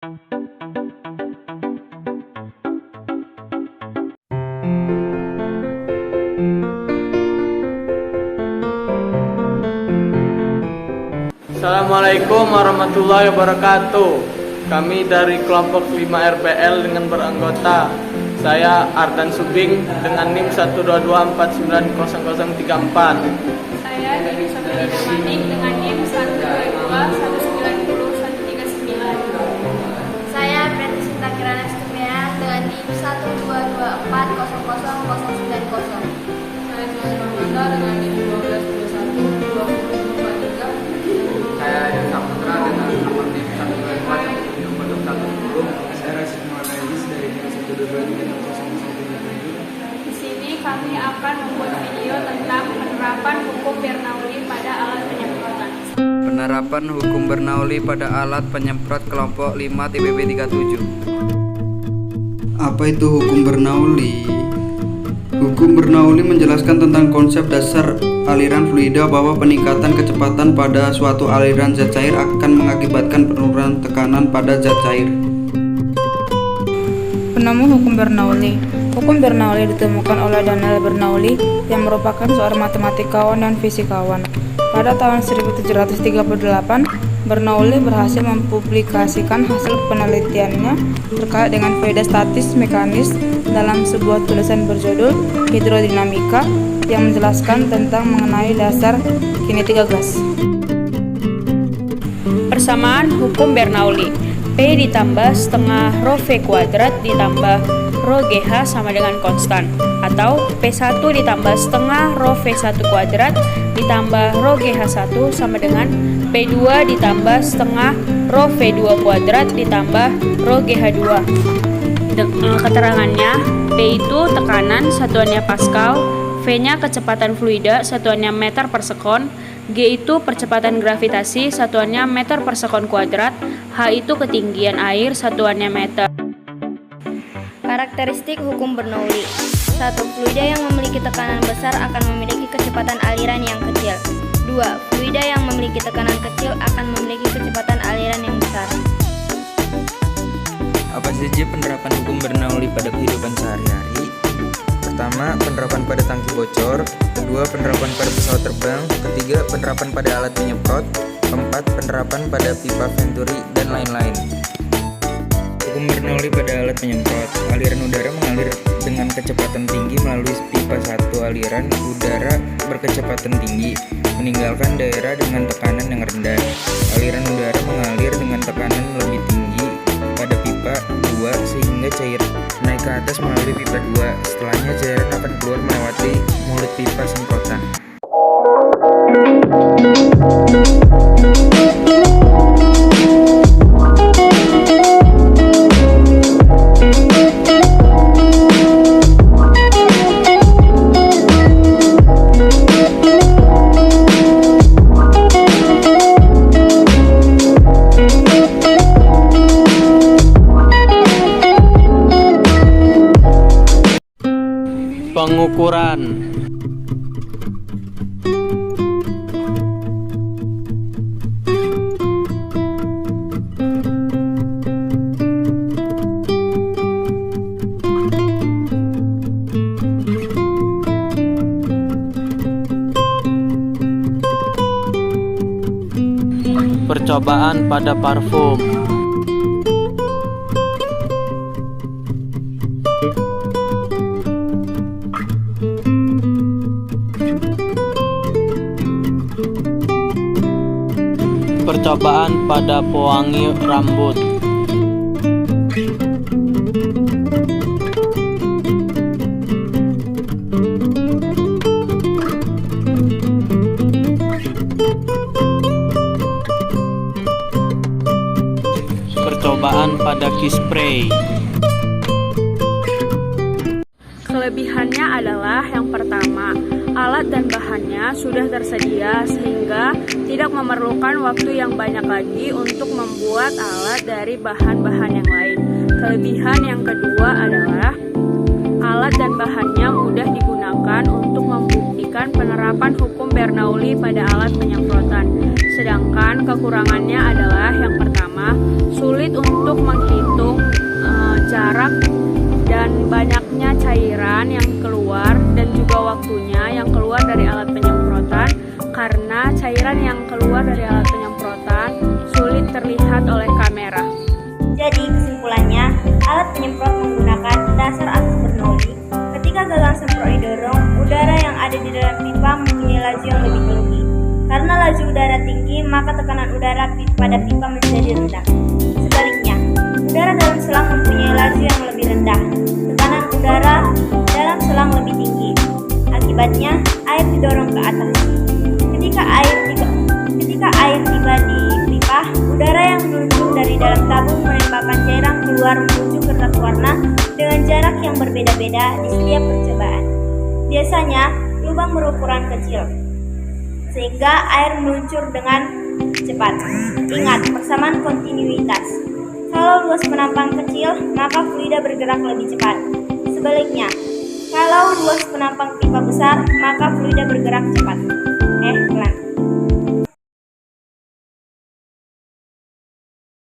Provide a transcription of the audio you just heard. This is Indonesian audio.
Assalamualaikum warahmatullahi wabarakatuh. Kami dari kelompok 5 RPL dengan beranggota saya Ardan Subing dengan NIM 122490034. Saya dari Sofia Manik dengan NIM 122191139. Saya Preti Sinta Kirana Stumea dengan NIM 122400090. Saya Joshua Mata dengan NIM 12212043. Saya Yus Saputra dengan nomor NIM 12410. Saya Rasid Muhammad Aziz dari NIM 122360017. Di sini kami akan membuat video tentang penerapan hukum Bernoulli pada alat penyemprotan. Penerapan hukum Bernoulli pada alat penyemprot kelompok 5 TPP 37. Apa itu hukum Bernoulli? Hukum Bernoulli menjelaskan tentang konsep dasar aliran fluida bahwa peningkatan kecepatan pada suatu aliran zat cair akan mengakibatkan penurunan tekanan pada zat cair. Penemu hukum Bernoulli. Hukum Bernoulli ditemukan oleh Daniel Bernoulli yang merupakan seorang matematikawan dan fisikawan. Pada tahun 1738, Bernoulli berhasil mempublikasikan hasil penelitiannya terkait dengan faedah statis mekanis dalam sebuah tulisan berjudul Hidrodinamika yang menjelaskan tentang mengenai dasar kinetika gas. Persamaan hukum Bernoulli. P ditambah setengah rho V kuadrat ditambah rho GH sama dengan konstan, atau P1 ditambah setengah rho V1 kuadrat ditambah rho GH1 sama dengan P2 ditambah setengah rho V2 kuadrat ditambah rho GH2. Keterangannya, P itu tekanan, satuannya Pascal, V-nya kecepatan fluida, satuannya meter per sekon, G itu percepatan gravitasi, satuannya meter per sekon kuadrat, H itu ketinggian air, satuannya meter. Karakteristik hukum Bernoulli. 1. Fluida yang memiliki tekanan besar akan memiliki kecepatan aliran yang kecil. 2. Fluida yang memiliki tekanan kecil akan memiliki kecepatan aliran yang besar. Apa saja penerapan hukum Bernoulli pada kehidupan sehari-hari? Pertama, penerapan pada tangki bocor. Kedua, penerapan pada pesawat terbang. Ketiga, penerapan pada alat penyemprot. Keempat, penerapan pada pipa Venturi, dan lain-lain. Hukum Bernoulli pada alat penyemprot. Aliran udara mengalir dengan kecepatan tinggi melalui pipa satu aliran udara berkecepatan tinggi, meninggalkan daerah dengan tekanan yang rendah. Aliran udara mengalir dengan tekanan lebih tinggi pada pipa 2 sehingga cair naik ke atas melalui pipa 2. Setelahnya cairan akan keluar melewati mulut pipa semprotan. Pengukuran. Percobaan pada parfum. Percobaan pada pewangi rambut. Percobaan pada key spray. Kelebihannya adalah yang pertama, alat dan bahannya sudah tersedia sehingga tidak memerlukan waktu yang banyak lagi untuk membuat alat dari bahan-bahan yang lain. Kelebihan yang kedua adalah alat dan bahannya mudah digunakan untuk membuktikan penerapan hukum Bernoulli pada alat penyemprotan. Sedangkan kekurangannya adalah yang pertama, pertama, sulit untuk menghitung jarak dan banyaknya cairan yang keluar dan juga waktunya yang keluar dari alat penyemprotan, karena cairan yang keluar dari alat penyemprotan sulit terlihat oleh kamera. Jadi kesimpulannya, alat penyemprot menggunakan dasar atas Bernoulli. Ketika gagang semprot didorong, udara yang ada di dalam pipa mempunyai laju yang lebih tinggi. Karena laju udara tinggi, maka tekanan udara pada pipa menjadi rendah. Sebaliknya, udara dalam selang mempunyai laju yang lebih rendah. Tekanan udara dalam selang lebih tinggi. Akibatnya, air didorong ke atas. Ketika air tiba di pipa, udara yang meluncur dari dalam tabung menembakkan cairan keluar menuju kertas warna dengan jarak yang berbeda-beda di setiap percobaan. Biasanya, lubang berukuran kecil, sehingga air meluncur dengan cepat. Ingat, persamaan kontinuitas. Kalau luas penampang kecil, maka fluida bergerak lebih cepat. Sebaliknya, kalau luas penampang pipa besar, maka fluida bergerak cepat. Pelan.